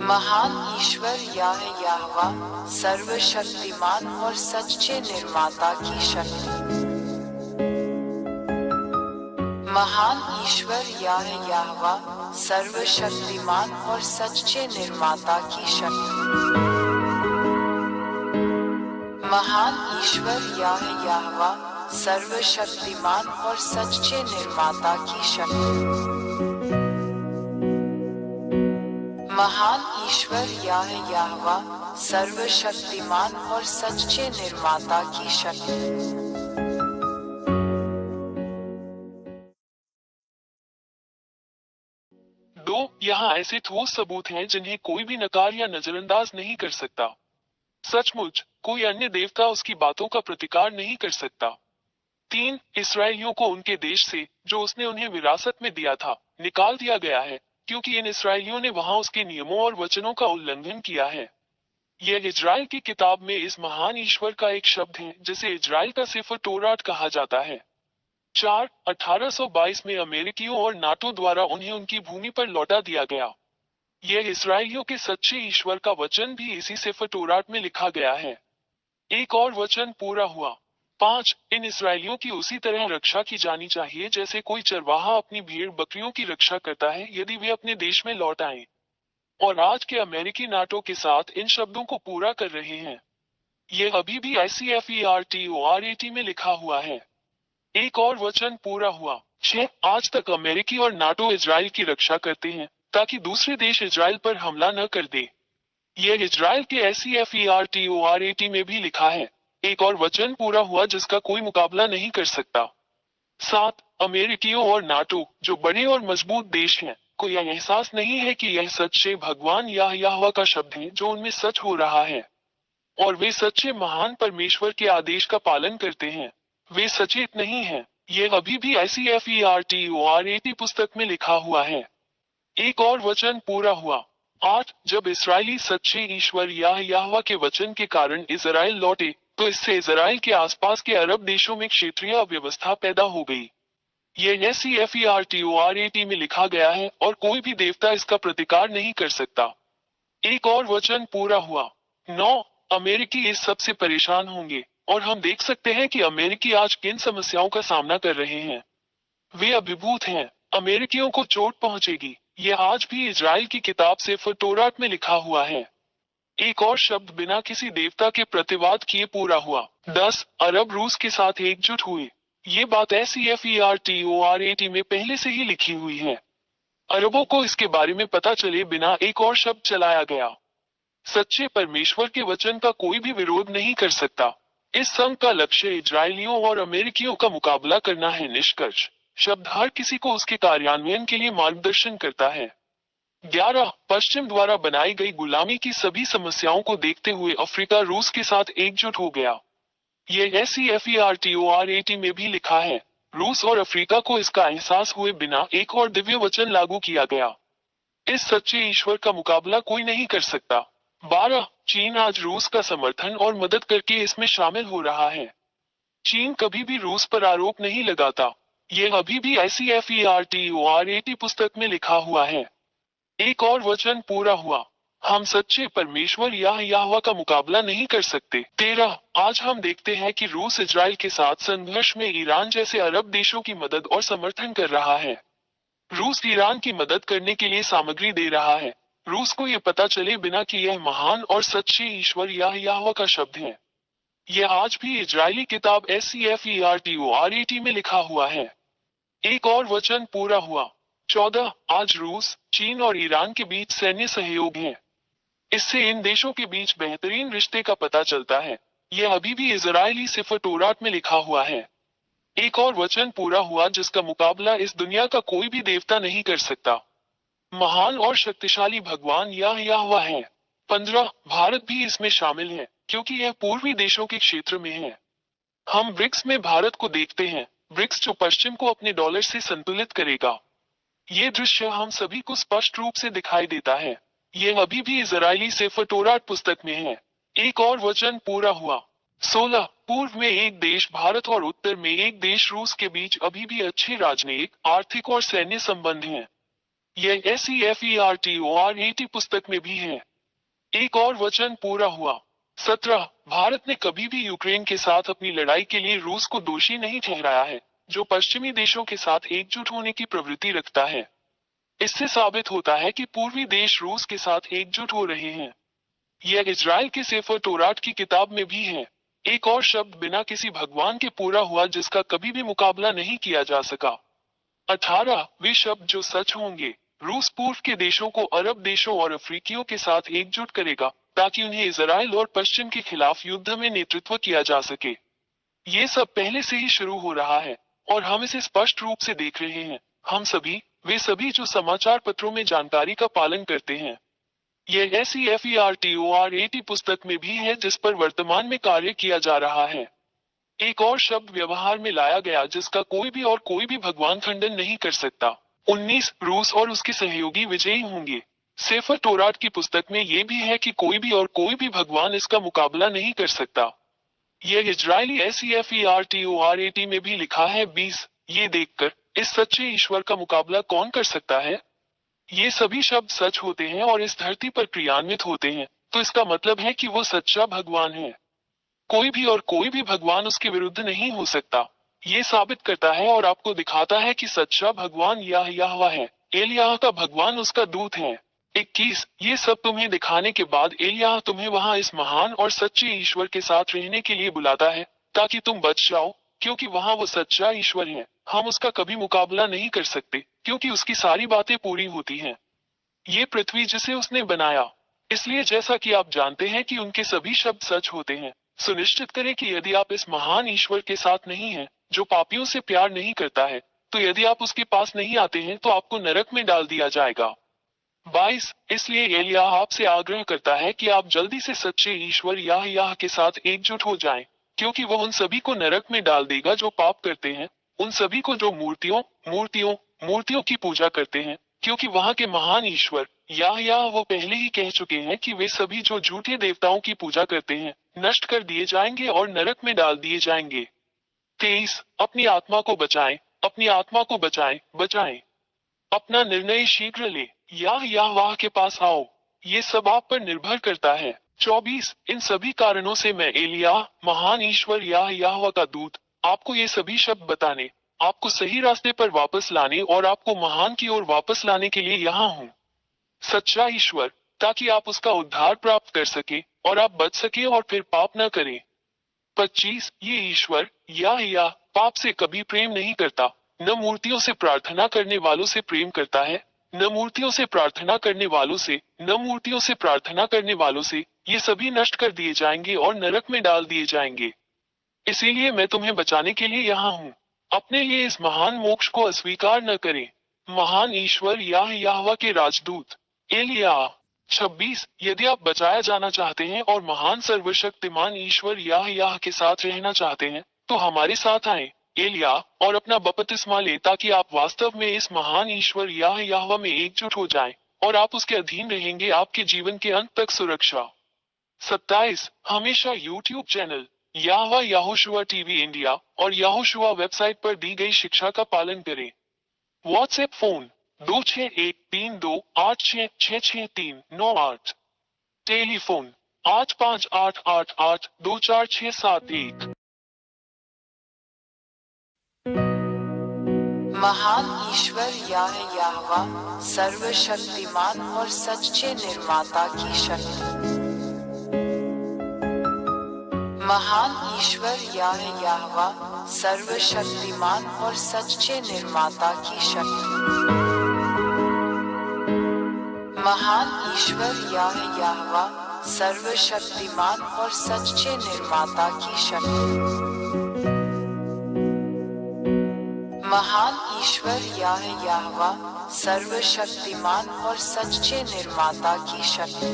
महान ईश्वर याहवा सर्वशक्तिमान और सच्चे निर्माता की शक्ति। महान ईश्वर याहवा सर्वशक्तिमान और सच्चे निर्माता की शक्ति। महान ईश्वर याहवा सर्वशक्तिमान और सच्चे निर्माता की शक्ति। महान ईश्वर याहवा सर्वशक्तिमान और सच्चे निर्माता की शक्ति। यहाँ ऐसे ठोस सबूत हैं जिन्हें कोई भी नकार या नजरअंदाज नहीं कर सकता। सचमुच कोई अन्य देवता उसकी बातों का प्रतिकार नहीं कर सकता। 3. इसराइलियों को उनके देश से, जो उसने उन्हें विरासत में दिया था, निकाल दिया गया है, क्योंकि इन इसराइलियों ने वहां उसके नियमों और वचनों का उल्लंघन किया है। यह इजराइल की किताब में इस महान ईश्वर का एक शब्द है जिसे इजराइल का सिफर तोरात कहा जाता है। 4. 1822 में अमेरिकियों और नाटो द्वारा उन्हें उनकी भूमि पर लौटा दिया गया। यह इसराइलियों के सच्चे ईश्वर का वचन भी इसी सिफर तोरात में लिखा गया है। एक और वचन पूरा हुआ। 5. इन इसराइलियों की उसी तरह रक्षा की जानी चाहिए जैसे कोई चरवाहा अपनी भेड़ बकरियों की रक्षा करता है यदि वे अपने देश में लौट आएं। और आज के अमेरिकी नाटो के साथ इन शब्दों को पूरा कर रहे हैं। यह अभी भी ICFERTORAT में लिखा हुआ है। एक और वचन पूरा हुआ। 6. आज तक अमेरिकी और नाटो इजराइल की रक्षा करते हैं ताकि दूसरे देश इजराइल पर हमला न कर दे। यह इजराइल के ICFERTORAT में भी लिखा है। एक और वचन पूरा हुआ जिसका कोई मुकाबला नहीं कर सकता। 7. अमेरिकियों और नाटो, जो बड़े और मजबूत देश हैं, को यह एहसास नहीं है कि यह सच्चे भगवान याहवा का शब्द है जो उनमें सच हो रहा है, और वे सच्चे महान परमेश्वर के आदेश का पालन करते हैं। वे सचेत नहीं हैं। यह अभी भी ICFERTORAT पुस्तक में लिखा हुआ है। एक और वचन पूरा हुआ। 8. जब इसराइली सच्चे ईश्वर याहवा के वचन के कारण इजराइल लौटे, तो इससे इजराइल के आसपास के अरब देशों में क्षेत्रीय अव्यवस्था पैदा हो गई। यह ICFERTORAT में लिखा गया है और कोई भी देवता इसका प्रतिकार नहीं कर सकता। एक और वचन पूरा हुआ। 9. अमेरिकी इस सब से परेशान होंगे, और हम देख सकते हैं कि अमेरिकी आज किन समस्याओं का सामना कर रहे हैं। वे अभिभूत हैं। अमेरिकियों को चोट पहुंचेगी। यह आज भी इजराइल की किताब सिफर तोरात में लिखा हुआ है। एक और शब्द बिना किसी देवता के प्रतिवाद किए पूरा हुआ। 10. अरब रूस के साथ एकजुट हुए। ये बात ICFERTORAT में पहले से ही लिखी हुई है। अरबों को इसके बारे में पता चले बिना एक और शब्द चलाया गया। सच्चे परमेश्वर के वचन का कोई भी विरोध नहीं कर सकता। इस संघ का लक्ष्य इजरायलियों और अमेरिकियों का मुकाबला करना है। निष्कर्ष शब्द हर किसी को उसके कार्यान्वयन के लिए मार्गदर्शन करता है। 11. पश्चिम द्वारा बनाई गई गुलामी की सभी समस्याओं को देखते हुए अफ्रीका रूस के साथ एकजुट हो गया। यह ICFERTORAT में भी लिखा है। रूस और अफ्रीका को इसका एहसास हुए बिना एक और दिव्य वचन लागू किया गया। इस सच्चे ईश्वर का मुकाबला कोई नहीं कर सकता। 12. चीन आज रूस का समर्थन और मदद करके इसमें शामिल हो रहा है। चीन कभी भी रूस पर आरोप नहीं लगाता। यह अभी भी ICFERTORAT पुस्तक में लिखा हुआ है। एक और वचन पूरा हुआ। हम सच्चे परमेश्वर याहवा का मुकाबला नहीं कर सकते। 13. आज हम देखते हैं कि रूस इजराइल के साथ संघर्ष में ईरान जैसे अरब देशों की मदद और समर्थन कर रहा है। रूस ईरान की मदद करने के लिए सामग्री दे रहा है। रूस को यह पता चले बिना कि यह महान और सच्चे ईश्वर याहवा का शब्द है। यह आज भी इजरायली किताब ICFERTORAT में लिखा हुआ है। एक और वचन पूरा हुआ। 14. आज रूस, चीन और ईरान के बीच सैन्य सहयोग है। इससे इन देशों के बीच बेहतरीन रिश्ते का पता चलता है। यह अभी भी इजरायली सिफर तोरात में लिखा हुआ है। एक और वचन पूरा हुआ जिसका मुकाबला इस दुनिया का कोई भी देवता नहीं कर सकता। महान और शक्तिशाली भगवान याहवा है। 15. भारत भी इसमें शामिल है क्योंकि यह पूर्वी देशों के क्षेत्र में है। हम ब्रिक्स में भारत को देखते हैं। ब्रिक्स जो पश्चिम को अपने डॉलर से संतुलित करेगा। ये दृश्य हम सभी को स्पष्ट रूप से दिखाई देता है। यह अभी भी इजरायली सिफर तोरात पुस्तक में है। एक और वचन पूरा हुआ। 16. पूर्व में एक देश भारत और उत्तर में एक देश रूस के बीच अभी भी अच्छे राजनीतिक, आर्थिक और सैन्य संबंध हैं। यह SEFERTORAT पुस्तक में भी है। एक और वचन पूरा हुआ। 17 भारत ने कभी भी यूक्रेन के साथ अपनी लड़ाई के लिए रूस को दोषी नहीं ठहराया है, जो पश्चिमी देशों के साथ एकजुट होने की प्रवृत्ति रखता है। इससे साबित होता है कि पूर्वी देश रूस के साथ एकजुट हो रहे हैं। यह इजराइल के सेफर तोरात की किताब में भी है। एक और शब्द बिना किसी भगवान के पूरा हुआ जिसका कभी भी मुकाबला नहीं किया जा सका। 18 वे शब्द जो सच होंगे। रूस पूर्व के देशों को अरब देशों और अफ्रीकियों के साथ एकजुट करेगा ताकि उन्हें इजराइल और पश्चिम के खिलाफ युद्ध में नेतृत्व किया जा सके। ये सब पहले से ही शुरू हो रहा है और हम इसे स्पष्ट रूप से देख रहे हैं। हम सभी, वे सभी जो समाचार पत्रों में जानकारी का पालन करते हैं। यह SEFERTORAT पुस्तक में भी है जिस पर वर्तमान में कार्य किया जा रहा है। एक और शब्द व्यवहार में लाया गया जिसका कोई भी भगवान खंडन नहीं कर सकता। 19 रूस और उसके सहयोगी विजयी होंगे। सेफर तोरात की पुस्तक में ये भी है कि कोई भी भगवान इसका मुकाबला नहीं कर सकता। यह इजरायली SEFERTORAT में भी लिखा है। 20 ये देखकर इस सच्चे ईश्वर का मुकाबला कौन कर सकता है। ये सभी शब्द सच होते हैं और इस धरती पर क्रियान्वित होते हैं, तो इसका मतलब है कि वो सच्चा भगवान है। कोई भी भगवान उसके विरुद्ध नहीं हो सकता। ये साबित करता है और आपको दिखाता है कि सच्चा भगवान यहोवा है। एलियाह का भगवान उसका दूत है। 21 ये सब तुम्हें दिखाने के बाद एलियाह तुम्हें वहां इस महान और सच्चे ईश्वर के साथ रहने के लिए बुलाता है ताकि तुम बच जाओ, क्योंकि वहां वो सच्चा ईश्वर है। हम उसका कभी मुकाबला नहीं कर सकते क्योंकि उसकी सारी बातें पूरी होती हैं। ये पृथ्वी जिसे उसने बनाया। इसलिए जैसा कि आप जानते हैं कि उनके सभी शब्द सच होते हैं, सुनिश्चित करें कि यदि आप इस महान ईश्वर के साथ नहीं हैं, जो पापियों से प्यार नहीं करता है, तो यदि आप उसके पास नहीं आते हैं तो आपको नरक में डाल दिया जाएगा। 22 इसलिए एलियाह आपसे आग्रह करता है कि आप जल्दी से सच्चे ईश्वर यहोवा के साथ एकजुट हो जाएं, क्योंकि वह उन सभी को नरक में डाल देगा जो पाप करते हैं, उन सभी को जो मूर्तियों की पूजा करते हैं, क्योंकि वहां के महान ईश्वर यहोवा वो पहले ही कह चुके हैं कि वे सभी जो झूठे देवताओं की पूजा करते हैं नष्ट कर दिए जाएंगे और नरक में डाल दिए जाएंगे। 23 अपनी आत्मा को बचाएं। अपना निर्णय शीघ्र ले, यहोवा के पास आओ। ये सब आप पर निर्भर करता है। 24 इन सभी कारणों से मैं एलियाह, महान ईश्वर यहोवा का दूत, आपको ये सभी शब्द बताने, आपको सही रास्ते पर वापस लाने और आपको महान की ओर वापस लाने के लिए यहाँ हूँ। सच्चा ईश्वर, ताकि आप उसका उद्धार प्राप्त कर सके और आप बच सके और फिर पाप न करें। 25 ये ईश्वर यहोवा पाप से कभी प्रेम नहीं करता, न मूर्तियों से प्रार्थना करने वालों से प्रेम करता है, न मूर्तियों से प्रार्थना करने वालों से, ये सभी नष्ट कर दिए जाएंगे और नरक में डाल दिए जाएंगे। इसीलिए मैं तुम्हें बचाने के लिए यहाँ हूँ। अपने लिए इस महान मोक्ष को अस्वीकार न करें। महान ईश्वर यहोवा के राजदूत एलियाह। 26 यदि आप बचाया जाना चाहते हैं और महान सर्वशक्तिमान ईश्वर यहोवा के साथ रहना चाहते हैं, तो हमारे साथ आएं, एलियाह, और अपना बपतिस्मा ले ताकि आप वास्तव में इस महान ईश्वर यहोवा में एकजुट हो जाएं और आप उसके अधीन रहेंगे आपके जीवन के अंत तक सुरक्षा। 27 हमेशा YouTube channel Yehoshua TV India और यहोशुआ वेबसाइट पर दी गई शिक्षा का पालन करें। WhatsApp phone 261328666398। टेलीफोन 8588824671। महान ईश्वर यहोवा सर्वशक्तिमान और सच्चे निर्माता की शक्ति। महान ईश्वर यहोवा सर्वशक्तिमान और सच्चे निर्माता की शक्ति। महान ईश्वर यहोवा सर्वशक्तिमान और सच्चे निर्माता की शक्ति। महान ईश्वर यहोवा सर्वशक्तिमान और सच्चे निर्माता की शक्ति।